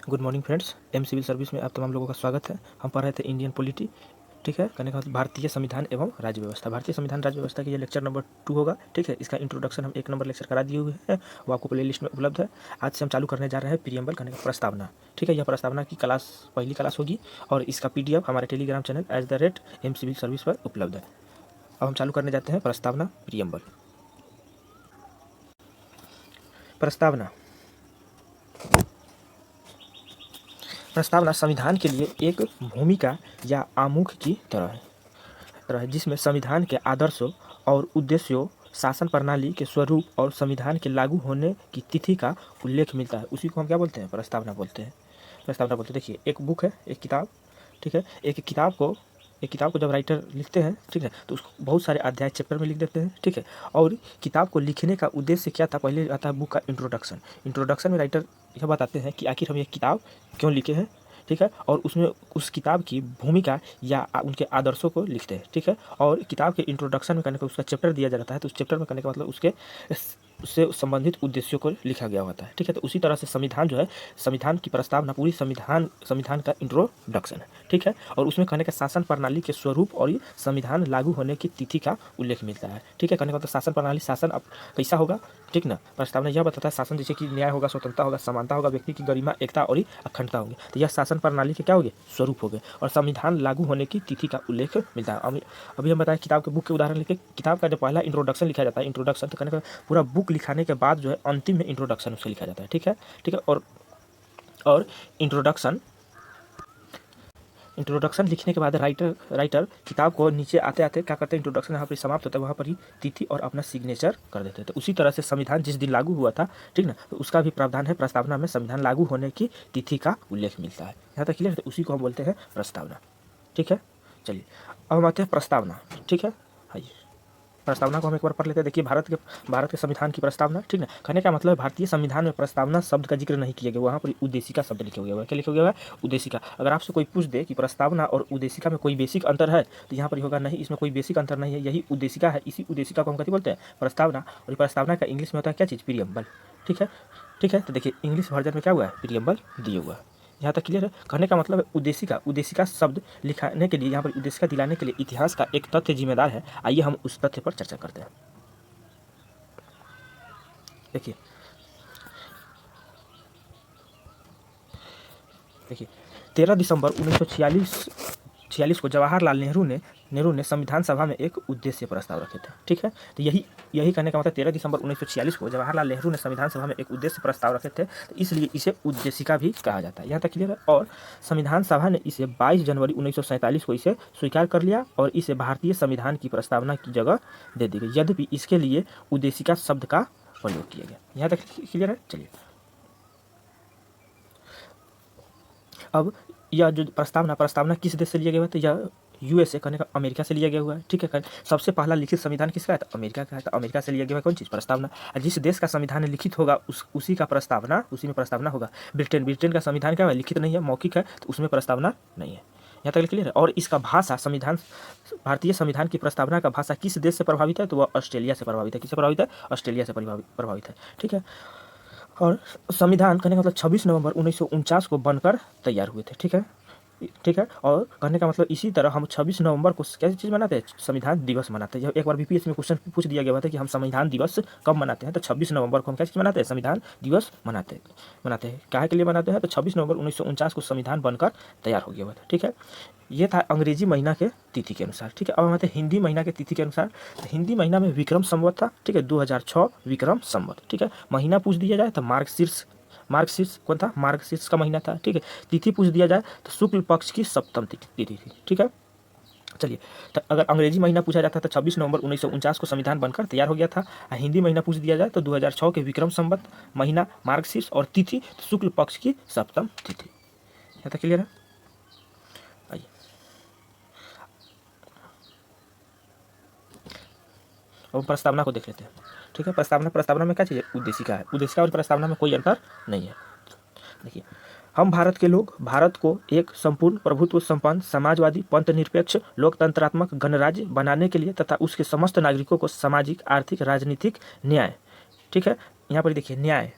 Good morning friends, M civil service में आप तमाम लोगों का स्वागत है। हम पढ़ रहे थे इंडियन पॉलिटी, ठीक है, कहने का मतलब भारतीय संविधान एवं राज्य व्यवस्था। भारतीय संविधान राज्य व्यवस्था के ये लेक्चर नंबर 2 होगा, ठीक है। इसका इंट्रोडक्शन हम 1 नंबर लेक्चर करा दिए हुए हैं, वो आपको प्ले लिस्ट में उपलब्ध है। आज से हम चालू करने जा रहे हैं प्रीएम्बल, कहने का प्रस्तावना, ठीक है। यह प्रस्तावना की क्लास पहली क्लास होगी और इसका PDF हमारे Telegram channel @m civil service पर उपलब्ध है। अब हम चालू करने जाते हैं प्रस्तावना प्रीएम्बल। प्रस्तावना प्रस्तावना संविधान के लिए एक भूमिका या आमुख की तरह है जिसमें संविधान के आदर्शों और उद्देश्यों, शासन प्रणाली के स्वरूप और संविधान के लागू होने की तिथि का उल्लेख मिलता है। उसी को हम क्या बोलते हैं? प्रस्तावना बोलते हैं। देखिए, एक बुक है, एक किताब, ठीक है। एक किताब को जब राइटर लिखते हैं, ठीक है, तो उसको बहुत सारे अध्याय चैप्टर में लिख देते हैं, ठीक है। और किताब को लिखने का उद्देश्य क्या था? पहले आता है बुक का इंट्रोडक्शन में राइटर यह बताते हैं कि आखिर हम ये किताब क्यों लिखे हैं, ठीक है। और उसमें उस किताब की भूमिका या उनके आदर्शों को लिखते हैं, ठीक है। और किताब के इंट्रोडक्शन में करने का उसका चैप्टर दिया जाता है, तो उस चैप्टर में करने का मतलब उससे संबंधित उद्देश्यों को लिखा गया होता है, ठीक है। तो उसी तरह से संविधान जो है, संविधान की प्रस्तावना पूरी संविधान का इंट्रोडक्शन है, ठीक है। और उसमें कहने का शासन प्रणाली के स्वरूप और ये संविधान लागू होने की तिथि का उल्लेख मिलता है, ठीक है। कहने का मतलब शासन प्रणाली, शासन अब कैसा होगा, ठीक ना। प्रस्तावना यह बताता है शासन जैसे कि न्याय होगा, स्वतंत्रता होगा, समानता होगा, व्यक्ति की गरिमा, एकता और अखंडता होगी। तो यह शासन प्रणाली के क्या हो गए? स्वरूप हो गए। और संविधान लागू होने की तिथि का उल्लेख मिलता है। अभी हम बताएं किताब के बुक के उदाहरण लेके, किताब का जो पहला इंट्रोडक्शन लिखा जाता है, इंट्रोडक्शन तो कहने का पूरा बुक लिखाने के बाद जो है अंतिम में इंट्रोडक्शन उससे लिखा जाता है, ठीक है, ठीक है। और इंट्रोडक्शन लिखने के बाद राइटर किताब को नीचे आते आते क्या करते हैं? इंट्रोडक्शन यहाँ पर समाप्त होता है, वहाँ पर ही तिथि और अपना सिग्नेचर कर देते हैं। तो उसी तरह से संविधान जिस दिन लागू हुआ था, ठीक ना, तो उसका भी प्रावधान है प्रस्तावना में, संविधान लागू होने की तिथि का उल्लेख मिलता है। यहाँ तक क्लियर है? तो उसी को हम बोलते हैं प्रस्तावना, ठीक है। चलिए अब हम आते हैं प्रस्तावना, ठीक है। आइए प्रस्तावना को हम एक बार पढ़ लेते हैं। देखिए, भारत के संविधान की प्रस्तावना, ठीक ना। कहने का मतलब भारतीय संविधान में प्रस्तावना शब्द का जिक्र नहीं किया गया, वहाँ पर उद्देशिका शब्द लिखे हुए है। क्या लिखे हुए है? उद्देशिका। अगर आपसे कोई पूछ दे कि प्रस्तावना और उद्देशिका में कोई बेसिक अंतर है, तो यहाँ पर होगा नहीं, इसमें कोई बेसिक अंतर नहीं है, यही उद्देशिका है। इसी उद्देशिका को हम कथी बोलते हैं? प्रस्तावना। और प्रस्तावना का इंग्लिश में होता है क्या चीज़? प्रीएम्बल, ठीक है, ठीक है। तो देखिए इंग्लिश वर्जन में क्या हुआ है? प्रीएम्बल दिया हुआ है। यहाँ तक क्लियर है? कहने का मतलब है उद्देशिका शब्द लिखाने के लिए, यहाँ पर उद्देशिका दिलाने के लिए इतिहास का एक तथ्य जिम्मेदार है। आइए हम उस तथ्य पर चर्चा करते हैं। देखिए 13 दिसंबर 1946 को जवाहरलाल नेहरू ने संविधान सभा में एक उद्देश्य प्रस्ताव रखे थे, ठीक है। तो यही कहने का मतलब 13 दिसंबर 1946 को जवाहरलाल नेहरू ने संविधान सभा में एक उद्देश्य प्रस्ताव रखे थे, तो इसलिए इसे उद्देशिका भी कहा जाता है। यहाँ तक क्लियर है? और संविधान सभा ने इसे 22 जनवरी 1947 को इसे स्वीकार कर लिया और इसे भारतीय संविधान की प्रस्तावना की जगह दे दी गई, यद्यपि इसके लिए उद्देशिका शब्द का प्रयोग किया गया। यहाँ तक क्लियर है? चलिए अब यह जो प्रस्तावना किस देश से लिया गया है? तो यह USA, कहने का अमेरिका से लिया गया हुआ है, ठीक है। सबसे पहला लिखित संविधान किसका है? तो अमेरिका का है। तो अमेरिका से लिया गया है कौन चीज़? प्रस्तावना। जिस देश का संविधान लिखित होगा उसी में प्रस्तावना होगा। ब्रिटेन का संविधान क्या है? लिखित नहीं है, मौखिक है, तो उसमें प्रस्तावना नहीं है। यहाँ तक क्लियर है? और इसका भाषा भारतीय संविधान की प्रस्तावना का भाषा किस देश से प्रभावित है? तो वह ऑस्ट्रेलिया से प्रभावित है। किससे प्रभावित है? ऑस्ट्रेलिया से प्रभावित है, ठीक है। और संविधान कहने का मतलब 26 नवंबर 1949 को बनकर तैयार हुए थे, ठीक है, ठीक है। और कहने का मतलब इसी तरह हम 26 नवंबर को कैसी चीज़ मनाते हैं? संविधान दिवस मनाते हैं। एक बार BPS में क्वेश्चन पूछ दिया गया था कि हम संविधान दिवस कब मनाते हैं, तो 26 नवंबर को हम क्या चीज़ मनाते हैं? संविधान दिवस मनाते हैं। काहे के लिए मनाते हैं? तो 26 नवंबर 1949 को संविधान बनकर तैयार हो गया हुआ था, ठीक है। ये था अंग्रेजी महीना के तिथि के अनुसार, ठीक है। अब हम आते हैं हिंदी महीना के तिथि के अनुसार। तो हिंदी महीना में विक्रम संवत था, ठीक है, 2006 विक्रम संवत, ठीक है। महीना पूछ दिया जाए तो मार्गशीर्ष कौन था? मार्गशीर्ष का महीना था, ठीक है। तिथि पूछ दिया जाए तो शुक्ल पक्ष की सप्तम तिथि थी, ठीक है। चलिए, तो अगर अंग्रेजी महीना पूछा जाता तो 26 नवंबर 1949 को संविधान बनकर तैयार हो गया था। हिंदी महीना पूछ दिया जाए तो 2006 के विक्रम संवत, महीना मार्गशीर्ष और तिथि शुक्ल पक्ष की सप्तम तिथि। यहाँ तक क्लियर है? आइए अब प्रस्तावना को देख लेते हैं, ठीक है। प्रस्तावना में क्या चाहिए? उद्देशिका है। उद्देशिका और प्रस्तावना में कोई अंतर नहीं है। देखिए, हम भारत के लोग भारत को एक संपूर्ण प्रभुत्व संपन्न समाजवादी पंथ निरपेक्ष लोकतंत्रात्मक गणराज्य बनाने के लिए तथा उसके समस्त नागरिकों को सामाजिक, आर्थिक, राजनीतिक न्याय, ठीक है, यहाँ पर देखिए न्याय,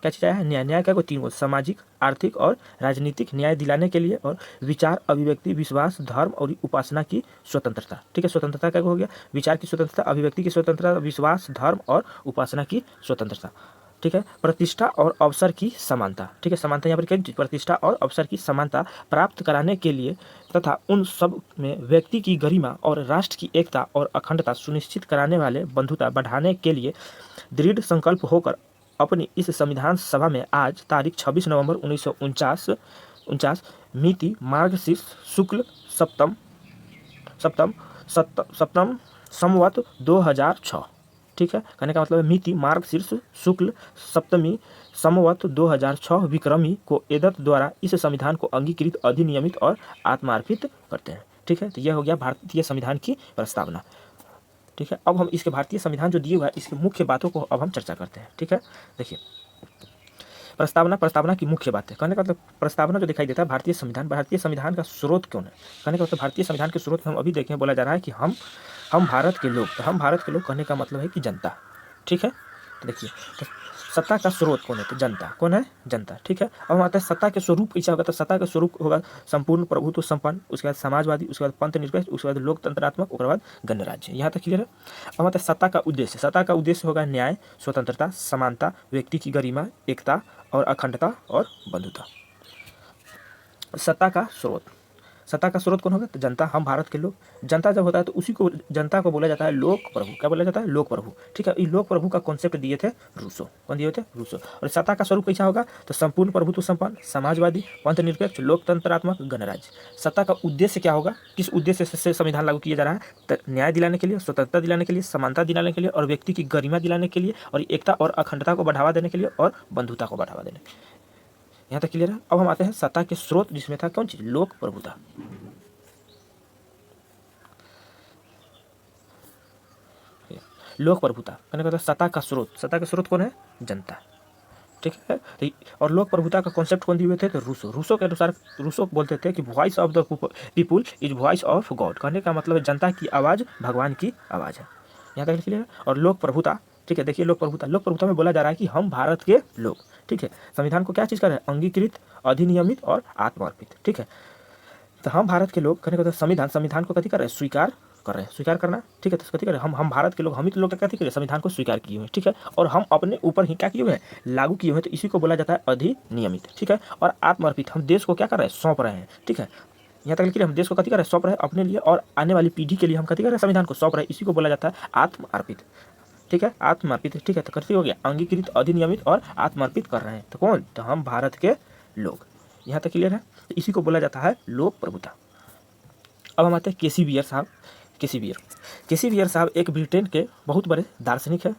क्या चीज़ आया है? न्याय। न्याय क्या को तीन को सामाजिक, आर्थिक और राजनीतिक न्याय दिलाने के लिए, और विचार, अभिव्यक्ति, विश्वास, धर्म और उपासना की स्वतंत्रता। ठीक है, स्वतंत्रता क्या हो गया? विचार की स्वतंत्रता, अभिव्यक्ति की स्वतंत्रता, विश्वास, धर्म और उपासना की स्वतंत्रता। ठीक है, प्रतिष्ठा और अवसर की समानता। ठीक है, समानता यहाँ पर क्या? प्रतिष्ठा और अवसर की समानता प्राप्त कराने के लिए तथा उन सब में व्यक्ति की गरिमा और राष्ट्र की एकता और अखंडता सुनिश्चित कराने वाले बंधुता बढ़ाने के लिए दृढ़ संकल्प होकर अपनी इस संविधान सभा में आज तारीख 26 नवंबर 1949 मिति मार्गशीर्ष शुक्ल सप्तम सप्तम सप्तम संवत 2006। ठीक है, कहने का मतलब है मिति मार्गशीर्ष शुक्ल सप्तमी संवत 2006 विक्रमी को एदत द्वारा इस संविधान को अंगीकृत, अधिनियमित और आत्मार्पित करते हैं। ठीक है, तो यह हो गया भारतीय संविधान की प्रस्तावना। ठीक है, अब हम इसके भारतीय संविधान जो दिए हुआ है इसकी मुख्य बातों को अब हम चर्चा करते हैं। ठीक है, देखिए प्रस्तावना की मुख्य बातें। कहने का मतलब प्रस्तावना जो दिखाई देता है भारतीय संविधान का स्रोत कौन है? कहने का मतलब भारतीय संविधान के स्रोत हम अभी देखें, बोला जा रहा है कि हम भारत के लोग। तो हम भारत के लोग कहने का मतलब है कि जनता। ठीक है, तो देखिए तो सत्ता का स्रोत कौन है? तो जनता। कौन है? जनता। ठीक है, अब आता है सत्ता के स्वरूप कैसा होगा? तो सत्ता का स्वरूप होगा संपूर्ण प्रभुत्व संपन्न, उसके बाद समाजवादी, उसके बाद पंथ निरपेक्ष, उसके बाद लोकतंत्रात्मक, उसके बाद गणराज्य। यहाँ तक क्लियर है। अब आता है सत्ता का उद्देश्य। सत्ता का उद्देश्य होगा न्याय, स्वतंत्रता, समानता, व्यक्ति की गरिमा, एकता और अखंडता और बंधुता। सत्ता का स्रोत कौन होगा? तो जनता, हम भारत के लोग। जनता जब होता है तो उसी को, जनता को बोला जाता है लोक प्रभु। क्या बोला जाता है? लोक प्रभु। ठीक है, ये लोक प्रभु का कॉन्सेप्ट दिए थे रूसो। कौन दिए थे? रूसो। और सत्ता का स्वरूप कैसा होगा? तो संपूर्ण प्रभुत्व संपन्न, समाजवादी, पंथ निरपेक्ष, लोकतंत्रात्मक, गणराज्य। सत्ता का उद्देश्य क्या होगा? किस उद्देश्य से संविधान लागू किया जा रहा है? तो न्याय दिलाने के लिए, स्वतंत्रता दिलाने के लिए, समानता दिलाने के लिए और व्यक्ति की गरिमा दिलाने के लिए और एकता और अखंडता को बढ़ावा देने के लिए और बंधुता को बढ़ावा देने के लिए। यहाँ तक क्लियर है। अब हम आते हैं सत्ता के स्रोत, जिसमें था कौन चीज? लोक प्रभुता। लोक प्रभुता कहने का सत्ता का स्रोत कौन है? जनता। ठीक है, और लोक प्रभुता का कॉन्सेप्ट कौन दिए हुए थे? तो रूसो के अनुसार रूसो बोलते थे कि voice of the people is voice of God. कहने का मतलब है जनता की आवाज़ भगवान की आवाज़ है। यहाँ तक क्लियर है। और लोक प्रभुता, ठीक है, देखिए लोक प्रभुता में बोला जा रहा है कि हम भारत के लोग। ठीक है, संविधान को क्या चीज़ कर रहे हैं? अंगीकृत, अधिनियमित और आत्मार्पित। ठीक है, तो हम भारत के लोग कहने का संविधान को कथी कर रहे हैं? स्वीकार करना। ठीक है, तो कथी करें? हम भारत के लोग, हम ही तो लोग क्या कथी करें? संविधान को स्वीकार किए हुए। ठीक है, और हम अपने ऊपर ही क्या किए हुए हैं? लागू किए हुए हैं। तो इसी को बोला जाता है अधिनियमित। ठीक है, और आत्मार्पित, हम देश को क्या कर रहे हैं? सौंप रहे हैं। ठीक है, यहाँ तक कि हम देश को कथी कर रहे हैं? सौंप रहे हैं अपने लिए और आने वाली पीढ़ी के लिए हम कथी कर रहे हैं? संविधान को सौंप रहे हैं। इसी को बोला जाता है आत्मार्पित। ठीक है, आत्मार्पित। ठीक है, तो कथी हो गया? अंगीकृत, अधिनियमित और आत्मार्पित कर रहे हैं। तो कौन? तो हम भारत के लोग। यहाँ तक क्लियर है। तो इसी को बोला जाता है लोक प्रभुता। अब हम आते हैं केसी बियर साहब एक ब्रिटेन के बहुत बड़े दार्शनिक है।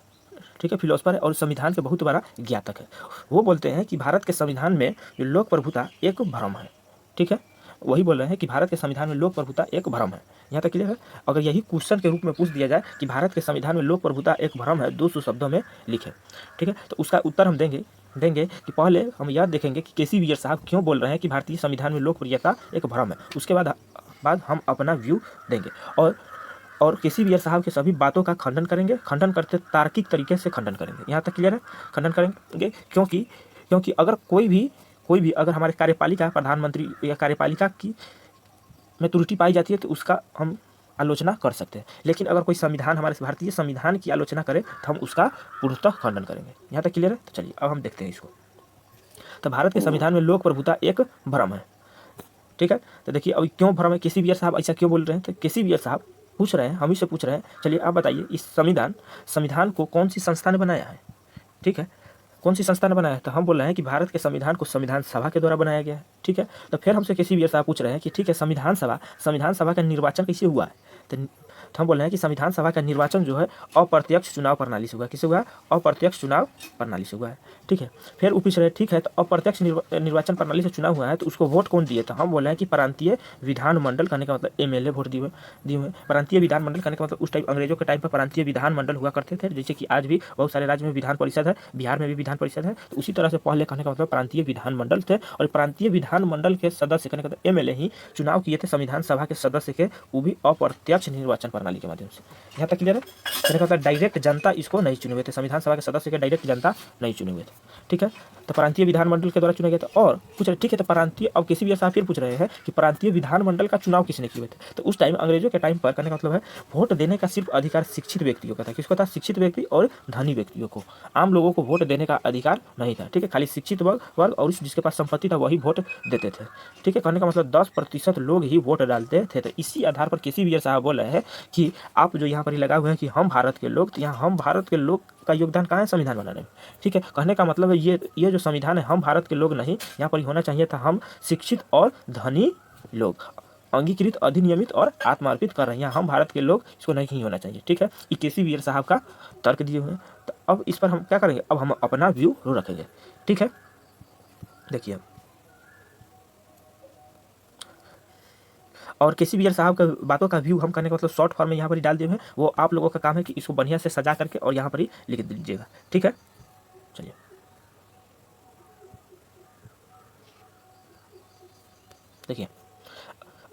ठीक है, फिलोसफर है और संविधान के बहुत बड़ा ज्ञातक है। वो बोलते हैं कि भारत के संविधान में जो लोक प्रभुता एक भ्रम है। ठीक है, वही बोल रहे हैं कि भारत के संविधान में लोक प्रभुता एक भ्रम है। यहाँ तक क्लियर है। अगर यही क्वेश्चन के रूप में पूछ दिया जाए कि भारत के संविधान में लोक प्रभुता एक भ्रम है, 200 शब्दों में लिखे। ठीक है, तो उसका उत्तर हम देंगे कि पहले हम यह देखेंगे कि केसी बियर साहब क्यों बोल रहे हैं कि भारतीय संविधान में लोकप्रियता एक भ्रम है। उसके बाद हम अपना व्यू देंगे और केसी बियर साहब के सभी बातों का खंडन करते तार्किक तरीके से खंडन करेंगे। यहाँ तक क्लियर है। खंडन करेंगे क्योंकि अगर कोई भी अगर हमारे कार्यपालिका, प्रधानमंत्री या कार्यपालिका की में त्रुटि पाई जाती है तो उसका हम आलोचना कर सकते हैं। लेकिन अगर कोई संविधान, हमारे भारतीय संविधान की आलोचना करे तो हम उसका पूर्णतः खंडन करेंगे। यहाँ तक क्लियर है। तो चलिए अब हम देखते हैं इसको। तो भारत के संविधान में लोक प्रभुता एक भ्रम है। ठीक है, तो देखिए अब क्यों भ्रम है? केसी बियर साहब ऐसा क्यों बोल रहे हैं? तो केसी बियर साहब पूछ रहे हैं, हम ही से पूछ रहे हैं, चलिए आप बताइए इस संविधान को कौन सी संस्था ने बनाया है? ठीक है, कौन सी संस्था ने बनाया है? तो हम बोल रहे हैं कि भारत के संविधान को संविधान सभा के द्वारा बनाया गया है। ठीक है, तो फिर हमसे केसी बियर साहब पूछ रहे हैं कि ठीक है, संविधान सभा का निर्वाचन कैसे हुआ है? तो हम बोल रहे हैं कि संविधान सभा का निर्वाचन जो है अप्रत्यक्ष चुनाव प्रणाली से हुआ। किससे हुआ? अप्रत्यक्ष चुनाव प्रणाली से हुआ है। ठीक है, फिर वो पूछ रहे हैं ठीक है, तो अप्रत्यक्ष निर्वाचन प्रणाली से चुनाव हुआ है तो उसको वोट कौन दिए? तो हम बोल रहे हैं कि प्रांतीय विधानमंडल, कहने का मतलब एमएलए वोट दिए हुए। प्रांतीय विधानमंडल कहने का मतलब उस टाइम अंग्रेजों के टाइम पर प्रांतीय विधानमंडल हुआ करते थे, जैसे कि आज भी बहुत सारे राज्य में विधान परिषद है, बिहार में भी विधान परिषद है। तो उसी तरह से पहले कहने का मतलब प्रांतीय विधानमंडल थे और प्रांतीय विधानमंडल के सदस्य कहने का मतलब एमएलए ही चुनाव किए थे संविधान सभा के सदस्य के, वो भी अप्रत्यक्ष निर्वाचन प्रणाली के माध्यम से। यहाँ तक क्लियर है। कहने का मतलब डायरेक्ट जनता इसको नहीं चुने हुए थे, संविधान सभा के सदस्य के डायरेक्ट जनता नहीं चुने हुए थे, ठीक है। तो प्रांतीय विधानमंडल के द्वारा चुना गया था। और पूछ रहे ठीक है, तो प्रांतीय, अब किसी भी साहब फिर पूछ रहे हैं कि प्रांतीय विधानमंडल का चुनाव किसने किए हुए थे। तो उस टाइम अंग्रेजों के टाइम पर कहने का मतलब है वोट देने का सिर्फ अधिकार शिक्षित व्यक्तियों का था। किसको था? शिक्षित व्यक्ति और धनी व्यक्तियों को। आम लोगों को वोट देने का अधिकार नहीं था, ठीक है। खाली शिक्षित वर्ग और जिसके पास संपत्ति था वही वोट देते थे, ठीक है। कहने का मतलब 10% लोग ही वोट डालते थे। तो इसी आधार पर किसी भी साहब बोल रहे हैं कि आप जो यहाँ पर ही लगा हुए हैं कि हम भारत के लोग, तो यहाँ हम भारत के लोग का योगदान कहाँ है? संविधान बनाने में, ठीक है। कहने का मतलब है ये जो संविधान है हम भारत के लोग नहीं, यहाँ पर होना चाहिए था हम शिक्षित और धनी लोग, अंगीकृत, अधिनियमित और आत्मार्पित कर रहे हैं। हम भारत के लोग, इसको नहीं होना चाहिए, ठीक है। ये केसी वीर साहब का तर्क दिए हुए हैं। तो अब इस पर हम क्या करेंगे? अब हम अपना व्यू रखेंगे, ठीक है। देखिए, और केसी वीर साहब का बातों का व्यू हम करने का मतलब शॉर्ट फॉर्म में यहाँ पर ही डाल दिए हैं। वो आप लोगों का काम है कि इसको बढ़िया से सजा करके और यहाँ पर ही लिख दीजिएगा, ठीक है। चलिए, देखिए,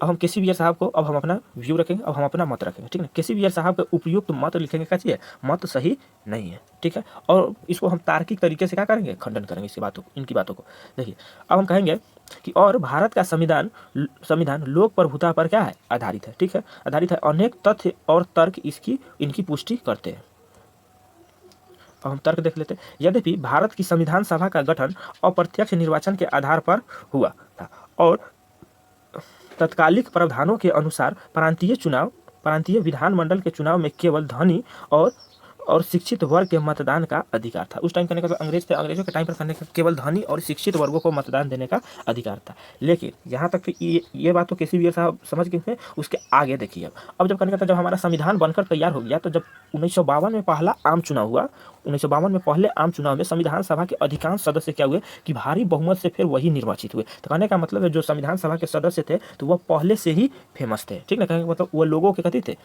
अब हम केसी वीर साहब को, अब हम अपना व्यू रखेंगे, अब हम अपना मत रखेंगे, ठीक है। केसी वीर साहब का उपयुक्त मत लिखेंगे, क्या चाहिए? मत सही नहीं है, ठीक है। और इसको हम तार्किक तरीके से क्या करेंगे? खंडन करेंगे इसकी बातों, इनकी बातों को। देखिए, अब हम कहेंगे कि और भारत का संविधान लोक प्रभुता पर क्या है? आधारित है, ठीक है। आधारित है, अनेक तथ्य और तर्क इनकी पुष्टि करते हैं। अब हम तर्क देख लेते हैं। यद्यपि भारत की संविधान सभा का गठन अप्रत्यक्ष निर्वाचन के आधार पर हुआ था और तत्कालिक प्रावधानों के अनुसार प्रांतीय विधानमंडल के चुनाव में केवल धनी और शिक्षित वर्ग के मतदान का अधिकार था। उस टाइम करने का तो अंग्रेज थे, अंग्रेजों के टाइम पर करने का केवल धनी और शिक्षित वर्गों को मतदान देने का अधिकार था। लेकिन यहाँ तक ये बात तो केसी वीर साहब समझ गए हैं। उसके आगे देखिए, अब जब करने का था, जब हमारा संविधान बनकर तैयार हो गया, तो जब 1952 में पहला आम चुनाव हुआ, 1952 में पहले आम चुनाव में संविधान सभा के अधिकांश सदस्य क्या हुए कि भारी बहुमत से फिर वही निर्वाचित हुए। तो कहने का मतलब है जो संविधान सभा के सदस्य थे तो वह पहले से ही फेमस थे, ठीक ना। कहने का मतलब वो लोगों के कथी थे?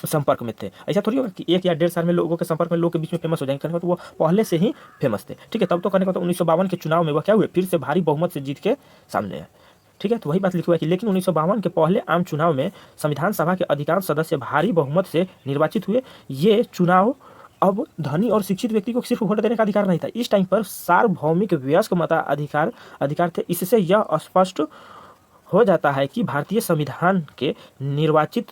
संपर्क में थे। ऐसा थोड़ी होगा कि 1 या 1.5 साल में लोगों के संपर्क में, लोग के बीच में फेमस हो जाएंगे। कहने का मतलब वो पहले से ही फेमस थे, ठीक है। तब तो कहने का मतलब 1952 के चुनाव में वह क्या हुए? फिर से भारी बहुमत से जीत के सामने है, ठीक है। तो वही बात लिखी हुआ है कि लेकिन 1952 के पहले आम चुनाव में संविधान सभा के अधिकांश सदस्य भारी बहुमत से निर्वाचित हुए। ये चुनाव अब धनी और शिक्षित व्यक्ति को सिर्फ वोट देने का अधिकार नहीं था, इस टाइम पर सार्वभौमिक वयस्क मताधिकार थे। इससे यह स्पष्ट हो जाता है कि भारतीय संविधान के निर्वाचित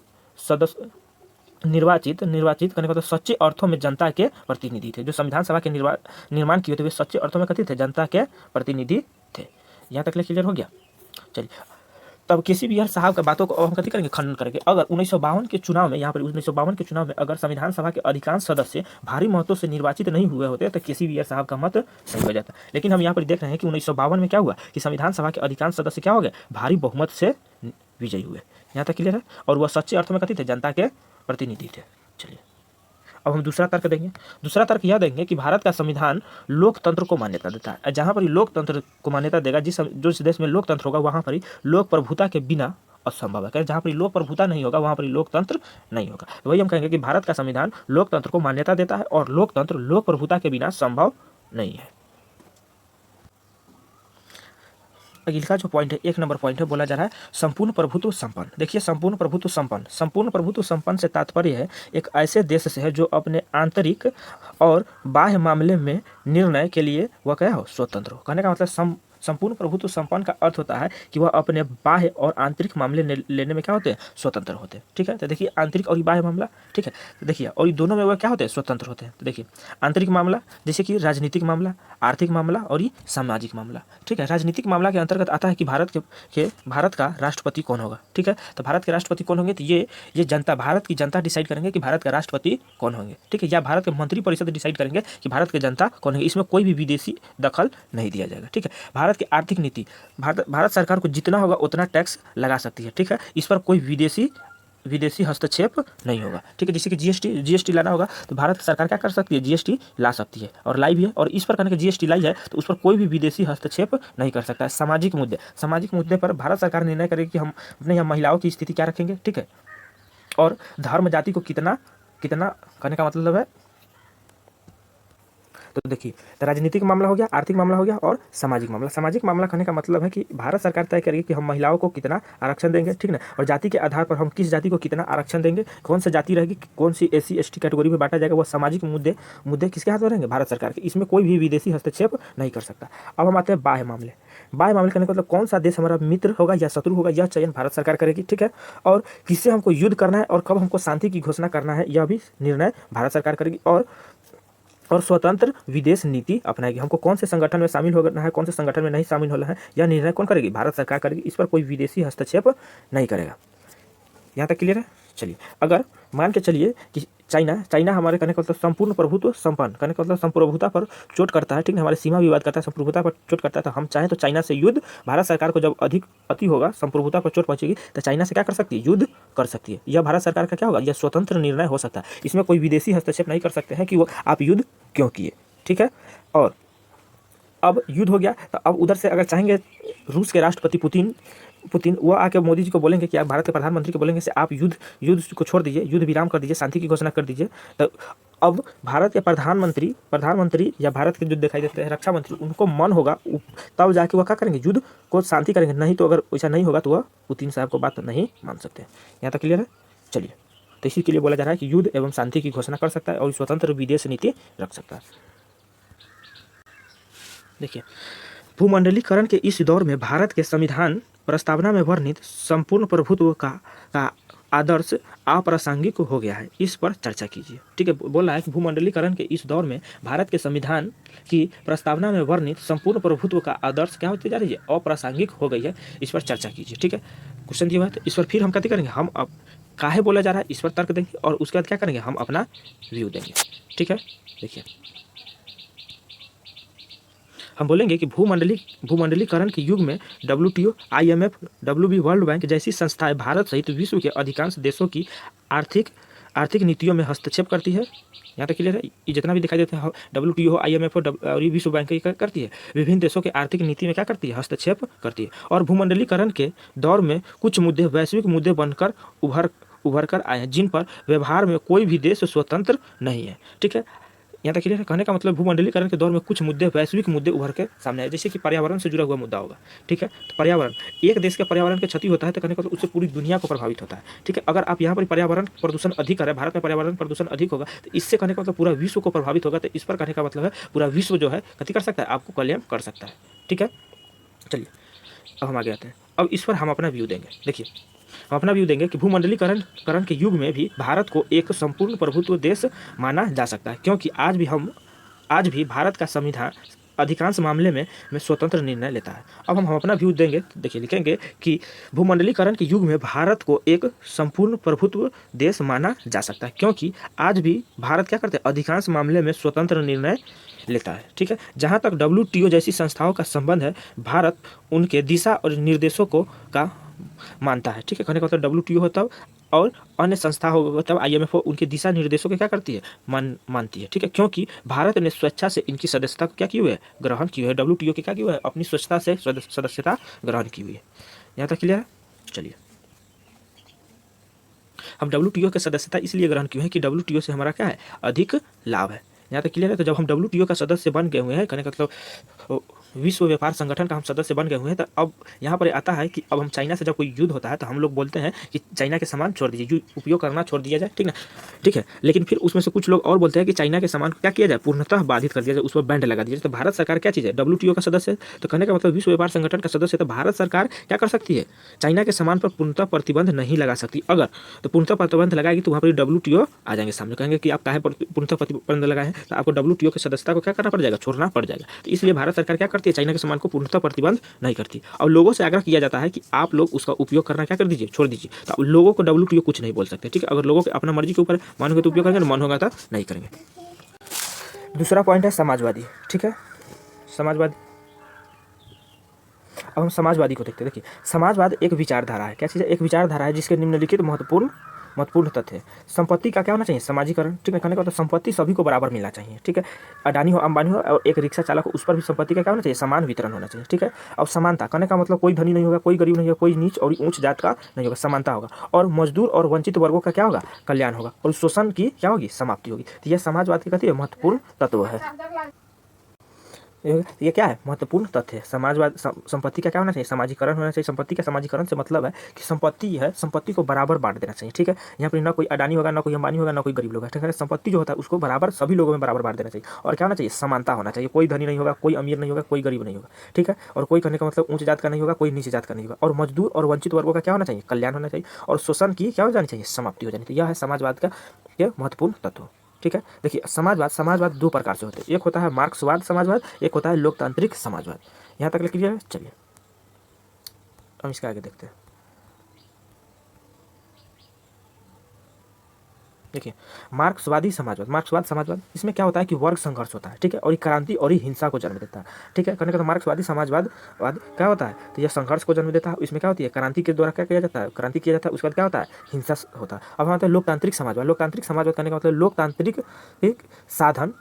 करने का तो सच्चे अर्थों में जनता के प्रतिनिधि थे। जो संविधान सभा के निर्माण किए थे वे सच्चे अर्थों में कथित थे, जनता के प्रतिनिधि थे। यहाँ तक क्लियर हो गया। चलिए, तब किसी भी साहब का बातों को हम कथी करेंगे? खंडन करेंगे। अगर 1952 के चुनाव में, यहाँ पर 1952 के चुनाव में अगर संविधान सभा के अधिकांश सदस्य भारी मतों से निर्वाचित नहीं हुए होते तो किसी भी साहब का मत सही हो जाता। लेकिन हम यहाँ पर देख रहे हैं कि 1952 में क्या हुआ कि संविधान सभा के अधिकांश सदस्य क्या हो गए? भारी बहुमत से विजयी हुए। यहाँ तक क्लियर है। और वह सच्चे अर्थों में कथित थे, जनता के प्रतिनिधि थे। चलिए, अब हम दूसरा तर्क देंगे। दूसरा तर्क यह देंगे कि भारत का संविधान लोकतंत्र को मान्यता देता है। जहाँ पर लोकतंत्र को मान्यता देगा, जिस देश में लोकतंत्र होगा वहाँ पर ही लोक प्रभुता के बिना असंभव है। जहाँ पर लोक प्रभुता नहीं होगा वहाँ पर लोकतंत्र नहीं होगा। तो वही हम कहेंगे कि भारत का संविधान लोकतंत्र को मान्यता देता है और लोकतंत्र लोक प्रभुता के बिना संभव नहीं है। अगला जो पॉइंट है, 1 नंबर पॉइंट है, बोला जा रहा है संपूर्ण प्रभुत्व संपन्न। देखिए, संपूर्ण प्रभुत्व संपन्न से तात्पर्य है एक ऐसे देश से है जो अपने आंतरिक और बाह्य मामले में निर्णय के लिए वह क्या हो? स्वतंत्र हो। कहने का मतलब संपूर्ण प्रभुत्व संपन्न का अर्थ होता है कि वह अपने बाह्य और आंतरिक मामले लेने में क्या होते हैं? स्वतंत्र होते हैं, ठीक है। तो देखिए, आंतरिक और बाह्य मामला, ठीक है। तो देखिए, और दोनों में वह क्या होते हैं? स्वतंत्र होते हैं। तो देखिए, आंतरिक मामला जैसे कि राजनीतिक मामला, आर्थिक मामला और ये सामाजिक मामला, ठीक है। राजनीतिक मामला के अंतर्गत आता है कि भारत का राष्ट्रपति कौन होगा, ठीक है। तो भारत के राष्ट्रपति कौन होंगे? तो ये जनता, भारत की जनता डिसाइड करेंगे कि भारत का राष्ट्रपति कौन होंगे, ठीक है। या भारत के मंत्रिपरिषद डिसाइड करेंगे कि भारत के जनता कौन होंगे। इसमें कोई भी विदेशी दखल नहीं दिया जाएगा, ठीक है। भारत की आर्थिक नीति, भारत सरकार को जितना होगा उतना टैक्स लगा सकती है, ठीक है। इस पर कोई विदेशी हस्तक्षेप नहीं होगा, ठीक है। जैसे कि जीएसटी लाना होगा तो भारत सरकार क्या कर सकती है? जीएसटी ला सकती है और लाई भी है। और इस पर कहने का जीएसटी लाई है तो उस पर कोई भी विदेशी हस्तक्षेप नहीं कर सकता है। सामाजिक मुद्दे पर भारत सरकार निर्णय करेगी कि हम अपने यहाँ महिलाओं की स्थिति क्या रखेंगे, ठीक है। और धर्म जाति को कितना कहने का मतलब है, तो देखिए, तो राजनीतिक मामला हो गया, आर्थिक मामला हो गया और सामाजिक मामला। सामाजिक मामला कहने का मतलब है कि भारत सरकार तय करेगी कि हम महिलाओं को कितना आरक्षण देंगे, ठीक ना, और जाति के आधार पर हम किस जाति को कितना आरक्षण देंगे, कौन सी जाति रहेगी, कौन सी SC ST कैटेगरी में बांटा जाएगा, वो सामाजिक मुद्दे किसके हाथ में रहेंगे, भारत सरकार के। इसमें कोई भी विदेशी हस्तक्षेप नहीं कर सकता। अब हम आते हैं बाह्य मामले। बाह्य मामले करने का मतलब कौन सा देश हमारा मित्र होगा या शत्रु होगा, यह चयन भारत सरकार करेगी, ठीक है। और किससे हमको युद्ध करना है और कब हमको शांति की घोषणा करना है, यह भी निर्णय भारत सरकार करेगी। और स्वतंत्र विदेश नीति अपनाएगी। हमको कौन से संगठन में शामिल होना है, कौन से संगठन में नहीं शामिल होना है, यह निर्णय कौन करेगी, भारत सरकार करेगी। इस पर कोई विदेशी हस्तक्षेप नहीं करेगा। यहाँ तक क्लियर है। चलिए, अगर मान के चलिए कि चाइना हमारे कहने का मतलब संपूर्ण प्रभुत्व संपन्न, कहने का मतलब संप्रभुता पर चोट करता है, ठीक है, हमारे सीमा विवाद करता है, संप्रभुता पर चोट करता है, तो हम चाहें तो चाइना से युद्ध, भारत सरकार को जब अधिक अति होगा, संप्रभुता पर चोट पहुंचेगी, तो चाइना से क्या कर सकती है, युद्ध कर सकती है। यह भारत सरकार का क्या होगा, यह स्वतंत्र निर्णय हो सकता है। इसमें कोई विदेशी हस्तक्षेप नहीं कर सकते हैं कि वो आप युद्ध क्यों किए, ठीक है। और अब युद्ध हो गया, तो अब उधर से अगर चाहेंगे रूस के राष्ट्रपति पुतिन वो आके मोदी जी को बोलेंगे कि आप भारत के प्रधानमंत्री को बोलेंगे से आप युद्ध को छोड़ दीजिए, युद्ध विराम कर दीजिए, शांति की घोषणा कर दीजिए। तो अब भारत के प्रधानमंत्री या भारत के जो दिखाई देते हैं रक्षा मंत्री, उनको मन होगा तब जाके वह क्या करेंगे, युद्ध को शांति करेंगे। नहीं तो अगर वैसा नहीं होगा तो वह पुतिन साहब को बात नहीं मान सकते। यहाँ तक क्लियर है। चलिए, तो इसी के लिए बोला जा रहा है कि युद्ध एवं शांति की घोषणा कर सकता है और स्वतंत्र विदेश नीति रख सकता है। देखिए, भूमंडलीकरण के इस दौर में भारत के संविधान प्रस्तावना में वर्णित संपूर्ण प्रभुत्व का आदर्श अप्रासंगिक हो गया है, इस पर चर्चा कीजिए। ठीक है, बोला है कि भूमंडलीकरण के इस दौर में भारत के संविधान की प्रस्तावना में वर्णित संपूर्ण प्रभुत्व का आदर्श क्या होती जा रही है, अप्रासंगिक हो गई है, इस पर चर्चा कीजिए। ठीक है, क्वेश्चन दिया हुआ है, तो इस पर फिर हम क्या करेंगे, हम अब काहे बोला जा रहा है इस पर तर्क देंगे और उसके बाद क्या करेंगे, हम अपना व्यू देंगे। ठीक है, देखिए हम बोलेंगे कि भूमंडलीकरण के युग में WTO, IMF, WB, world bank जैसी संस्थाएं भारत सहित विश्व के अधिकांश देशों की आर्थिक नीतियों में हस्तक्षेप करती है। यहाँ तक क्लियर है। ये जितना भी दिखाई देता है WTO, IMF और विश्व बैंक क्या करती है, विभिन्न देशों के आर्थिक नीति में क्या करती है, हस्तक्षेप करती है। और भूमंडलीकरण के दौर में कुछ मुद्दे वैश्विक मुद्दे बनकर उभर कर आए हैं, जिन पर व्यवहार में कोई भी देश स्वतंत्र नहीं है। ठीक है, यहाँ तक क्लियर है। कहने का मतलब भूमंडलीकरण के दौर में कुछ मुद्दे वैश्विक मुद्दे उभर के सामने आए, जैसे कि पर्यावरण से जुड़ा हुआ मुद्दा होगा। ठीक है, तो पर्यावरण, एक देश के पर्यावरण की क्षति होता है तो कहने का मतलब उससे पूरी दुनिया को प्रभावित होता है। ठीक है, अगर आप यहाँ पर पर्यावरण प्रदूषण अधिक कर, भारत में पर्यावरण प्रदूषण अधिक होगा तो इससे कहने का मतलब पूरा विश्व को प्रभावित होगा। तो इस पर कहने का मतलब है पूरा विश्व जो है कति कर सकता है, आपको क्लेम कर सकता है। ठीक है, चलिए अब हम आगे आते हैं। अब इस पर हम अपना व्यू देंगे। देखिए, हम अपना व्यू देंगे कि भूमंडलीकरण के युग में भी भारत को एक संपूर्ण प्रभुत्व देश माना जा सकता है, क्योंकि आज भी भारत का संविधान अधिकांश मामले में स्वतंत्र निर्णय लेता है। अब हम अपना व्यू देंगे। देखिए, लिखेंगे कि भूमंडलीकरण के युग में भारत को एक संपूर्ण प्रभुत्व देश माना जा सकता है, क्योंकि आज भी भारत क्या करते हैं, अधिकांश मामले में स्वतंत्र निर्णय लेता है। ठीक है, जहाँ तक WTO जैसी संस्थाओं का संबंध है, भारत उनके दिशा और निर्देशों का मानता है। ठीक है, कहने का मतलब WTO होता है और अन्य संस्था होगा तब IMF उनके दिशा निर्देशों के क्या करती है, मानती है। ठीक है, क्योंकि भारत ने स्वेच्छा से इनकी सदस्यता को क्या की हुई है, ग्रहण की हुई है। WTO के क्या की हुई है, अपनी स्वेच्छा से सदस्यता ग्रहण की हुई है। यहाँ तक क्लियर है। चलिए, हम WTO के सदस्यता इसलिए ग्रहण की है कि WTO से हमारा क्या है, अधिक लाभ है। यहाँ तक क्लियर है। तो जब हम WTO का सदस्य बन गए हुए हैं, कहने का मतलब विश्व व्यापार संगठन का हम सदस्य बन गए हुए हैं, तो अब यहाँ पर आता है कि अब हम चाइना से जब कोई युद्ध होता है तो हम लोग बोलते हैं कि चाइना के सामान छोड़ दीजिए, उपयोग करना छोड़ दिया जाए। ठीक ना, ठीक है, लेकिन फिर उसमें से कुछ लोग और बोलते हैं कि चाइना के सामान को क्या किया जाए, पूर्णतः बाधित कर दिया जाए, उस पर बैंड लगा दिया जाए। तो भारत सरकार क्या चीज़ है, WTO का सदस्य है, तो कहने का मतलब विश्व व्यापार संगठन का सदस्य है, तो भारत सरकार क्या कर सकती है, चाइना के सामान पर पूर्णतः प्रतिबंध नहीं लगा सकती। अगर तो पूर्णतः प्रतिबंध लगाएगी तो वहाँ पर WTO आ जाएंगे सामने, कहेंगे कि आप काहे पूर्णतः प्रतिबंध लगाए हैं, तो आपको WTO की सदस्यता को क्या करना पड़ जाएगा, छोड़ना पड़ जाएगा। तो इसलिए भारत सरकार क्या करती है, चाइना के सामान को पूर्णतः प्रतिबंध नहीं करती। और लोगों से आग्रह किया जाता है कि आप लोग उसका उपयोग करना क्या कर दीजिए, छोड़ दीजिए। तो लोगों को WTO कुछ नहीं बोल सकते। ठीक है, अगर लोगों के अपना मर्जी के ऊपर मन होगा तो उपयोग करेंगे, मन होगा तो नहीं करेंगे। दूसरा पॉइंट है समाजवादी। ठीक है, समाजवादी, अब हम समाजवादी को देखते हैं। देखिए, समाजवाद एक विचारधारा है। क्या चीज़ है, एक विचारधारा है जिसके निम्नलिखित महत्वपूर्ण तथ्य है। संपत्ति का क्या होना चाहिए, समाजीकरण। ठीक है, कहने का तो संपत्ति सभी को बराबर मिलना चाहिए। ठीक है, अडानी हो, अंबानी हो, और एक रिक्शा चालक हो, उस पर भी संपत्ति का क्या होना चाहिए, समान वितरण होना चाहिए। ठीक है, अब समानता, कहने का मतलब कोई धनी नहीं होगा, कोई गरीब नहीं होगा, कोई नीच और ऊंच जात का नहीं होगा, समानता होगा। और मजदूर और वंचित वर्गों का क्या होगा, कल्याण होगा। और शोषण की क्या होगी, समाप्ति होगी। तो यह समाजवाद की कहती है महत्वपूर्ण तत्व है। ये क्या है, महत्वपूर्ण तथ्य है। समाजवाद संपत्ति का क्या होना चाहिए, समाजीकरण होना चाहिए। संपत्ति का समाजीकरण से मतलब है कि संपत्ति है, संपत्ति को बराबर बांट देना चाहिए, ठीक है। यहाँ पर ना कोई अडानी होगा, ना कोई अंबानी होगा, ना कोई गरीब लोग है, ठीक है। संपत्ति जो होता है उसको बराबर सभी लोगों में बराबर बांट देना चाहिए। और क्या होना चाहिए, समानता होना चाहिए। कोई धनी नहीं होगा, कोई अमीर नहीं होगा, कोई गरीब नहीं होगा, ठीक है। और कोई कहने का मतलब ऊंच जात का नहीं होगा, कोई नीचे जात का नहीं होगा। और मजदूर और वंचित वर्गों का क्या होना चाहिए, कल्याण होना चाहिए। और शोषण की क्या हो जानी चाहिए, समाप्ति हो जानी चाहिए। यह है समाजवाद का यह महत्वपूर्ण तत्व, ठीक है। देखिए समाजवाद दो प्रकार से होते हैं, एक होता है मार्क्सवाद समाजवाद, एक होता है लोकतांत्रिक समाजवाद। यहाँ तक क्लियर है। चलिए हम इसके आगे देखते हैं। देखिए मार्क्सवादी समाजवाद इसमें क्या होता है कि वर्ग संघर्ष होता है, ठीक है। और ये क्रांति और ही हिंसा को जन्म देता है, ठीक है। कहने का तो मार्क्सवादी समाजवाद क्या होता है, तो यह संघर्ष को जन्म देता है। इसमें क्या होती है, क्रांति के द्वारा क्या किया जाता है, क्रांति किया जाता है, उसके बाद क्या होता है, हिंसा होता है। अब हमारे लोकतांत्रिक समाजवाद कहने का मतलब लोकतांत्रिक एक साधन,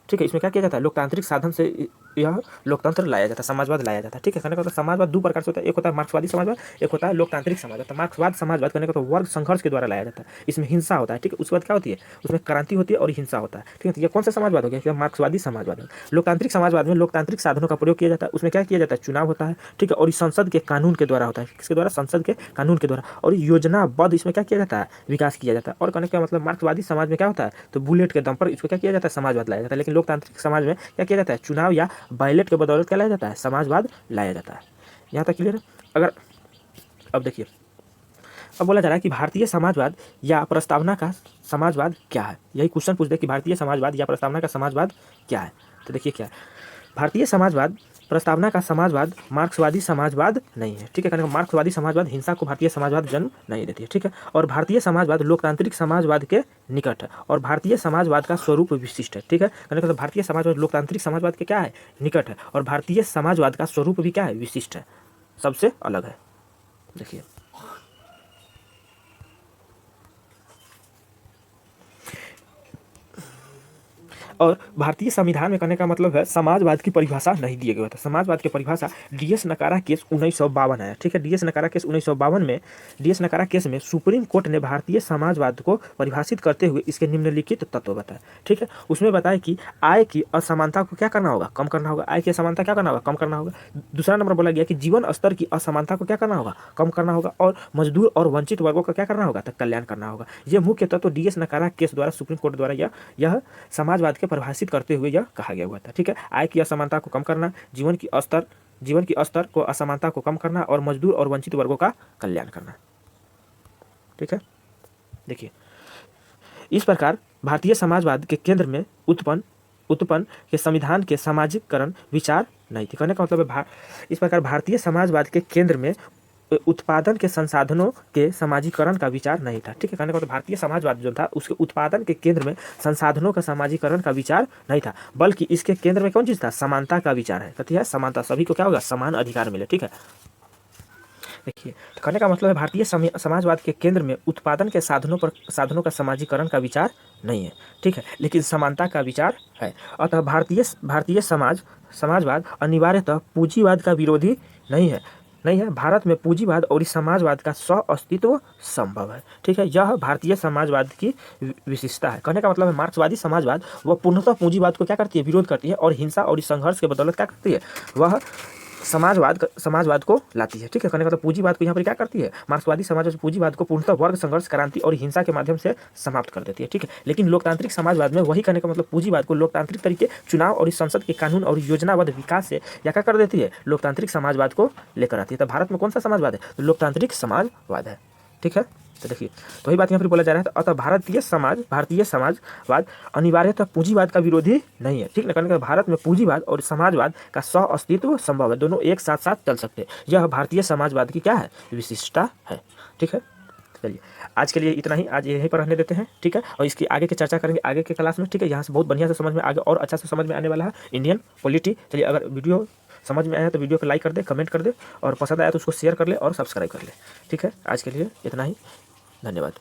ठीक है। इसमें क्या किया जाता है, लोकतांत्रिक साधन से यह लोकतंत्र लाया जाता है, समाजवाद लाया जाता है, ठीक है। कहने का मतलब समाजवाद दो प्रकार से होता है, एक होता है मार्क्सवादी समाजवाद, एक होता है लोकतांत्रिक समाजवाद। तो मार्क्सवाद समाजवाद कहने का तो वर्ग संघर्ष के द्वारा लाया जाता है, इसमें हिंसा होता है, ठीक है। उसके बाद क्या होती है, उसमें क्रांति होती है और हिंसा होता है, ठीक है। तो ये कौन सा समाजवाद हो गया, मार्क्सवादी समाजवाद है। लोकतांत्रिक समाजवाद में लोकतांत्रिक साधनों का प्रयोग किया जाता है, उसमें क्या किया जाता है, चुनाव होता है, ठीक है। और संसद के कानून के द्वारा होता है, किसके द्वारा, संसद के कानून के द्वारा। और योजनाबद्ध इसमें क्या किया जाता है, विकास किया जाता है। और कहने का मतलब मार्क्सवादी समाज में क्या होता है, तो बुलेट के दम पर इसको क्या किया जाता है, समाजवाद लाया जाता है। लेकिन लोकतांत्रिक समाज में क्या किया जाता है, चुनाव या बैलेट के बदौलत क्या लाया जाता है, समाजवाद लाया जाता है। यहाँ तक क्लियर है। अगर अब देखिए, अब बोला जा रहा है कि भारतीय समाजवाद या प्रस्तावना का समाजवाद क्या है। यही क्वेश्चन पूछ दे कि भारतीय समाजवाद या प्रस्तावना का समाजवाद क्या है। तो देखिए क्या है, भारतीय समाजवाद प्रस्तावना का समाजवाद मार्क्सवादी समाजवाद नहीं है, ठीक है। कहने का मार्क्सवादी समाजवाद हिंसा को भारतीय समाजवाद जन्म नहीं देती है, ठीक है। और भारतीय समाजवाद लोकतांत्रिक समाजवाद के निकट है और भारतीय समाजवाद का स्वरूप विशिष्ट है, ठीक है। कहने का भारतीय समाजवाद लोकतांत्रिक समाजवाद के क्या है, निकट है। और भारतीय समाजवाद का स्वरूप भी क्या है, विशिष्ट है, सबसे अलग है। देखिए और भारतीय संविधान में कहने का मतलब है समाजवाद की परिभाषा नहीं दिए गए थे। समाजवाद की परिभाषा डीएस नकारा केस 1952 है, ठीक है। डीएस नकारा केस 1952 में डीएस नकारा केस में सुप्रीम कोर्ट ने भारतीय समाजवाद को परिभाषित करते हुए इसके निम्नलिखित तत्व बताए, ठीक है। उसमें बताया कि आय की असमानता को क्या करना होगा, कम करना होगा। आय की असमानता क्या करना होगा, कम करना होगा। दूसरा नंबर बोला गया कि जीवन स्तर की असमानता को क्या करना होगा, कम करना होगा। और मजदूर और वंचित वर्गों का क्या करना होगा, तो कल्याण करना होगा। ये मुख्य तत्व डीएस नकारा केस द्वारा सुप्रीम कोर्ट द्वारा यह समाजवाद के परिभाषित करते हुए यह कहा गया हुआ था, ठीक है। आय की असमानता को कम करना, जीवन की स्तर को असमानता को कम करना और मजदूर और वंचित वर्गों का कल्याण करना, ठीक है। देखिए इस प्रकार भारतीय समाजवाद के केंद्र में उत्पन्न के संविधान के सामाजिकरण विचार नहीं थी। कहने का मतलब है इस प्रकार भारतीय समाजवाद के केंद्र में उत्पादन के संसाधनों के समाजीकरण का विचार नहीं था, ठीक है। कहने का मतलब भारतीय समाजवाद जो था उसके उत्पादन के केंद्र में संसाधनों का समाजीकरण का विचार नहीं था, बल्कि इसके केंद्र में कौन चीज था, समानता का विचार है। कहती है समानता, सभी को क्या होगा, समान अधिकार मिले, ठीक है। देखिए तो कहने का मतलब है भारतीय समाजवाद के केंद्र में उत्पादन के साधनों का समाजीकरण का विचार नहीं है, ठीक है, लेकिन समानता का विचार है। अतः भारतीय समाजवाद अनिवार्यतः पूंजीवाद का विरोधी नहीं है। भारत में पूंजीवाद और समाजवाद का सह अस्तित्व संभव है, ठीक है। यह भारतीय समाजवाद की विशेषता है। कहने का मतलब है मार्क्सवादी समाजवाद वह पूर्णतः पूंजीवाद को क्या करती है, विरोध करती है और हिंसा और संघर्ष के बदौलत क्या करती है, वह समाजवाद को लाती है, ठीक है। कहने का मतलब पूंजीवाद को यहाँ पर क्या करती है, मार्क्सवादी समाजवाद पूंजीवाद को पूर्णतः वर्ग संघर्ष, क्रांति और हिंसा के माध्यम से समाप्त कर देती है, ठीक है। लेकिन लोकतांत्रिक समाजवाद में वही कहने का मतलब पूंजीवाद को लोकतांत्रिक तरीके, चुनाव और संसद के कानून और योजनाबद्ध विकास से क्या कर देती है, लोकतांत्रिक समाजवाद को लेकर आती है। तो भारत में कौन सा समाजवाद है, तो लोकतांत्रिक समाजवाद है, ठीक है। तो देखिए तो वही बात यहाँ पर बोला जा रहा है। तो अतः भारतीय समाजवाद अनिवार्यतः पूंजीवाद का विरोधी नहीं है, ठीक है। कहने का भारत में पूंजीवाद और समाजवाद का सह अस्तित्व संभव है, दोनों एक साथ साथ चल सकते हैं। यह भारतीय समाजवाद की क्या है, विशिष्टता है, ठीक है। चलिए आज के लिए इतना ही, आज यहीं पर रहने देते हैं, ठीक है। और इसकी आगे की चर्चा करेंगे आगे के क्लास में, ठीक है। यहाँ से बहुत बढ़िया से समझ में आगे और अच्छा से समझ में आने वाला है इंडियन पॉलिटी। चलिए अगर वीडियो समझ में आया तो वीडियो को लाइक कर दे, कमेंट कर दे और पसंद आया तो उसको शेयर कर ले और सब्सक्राइब कर ले, ठीक है। आज के लिए इतना ही, धन्यवाद।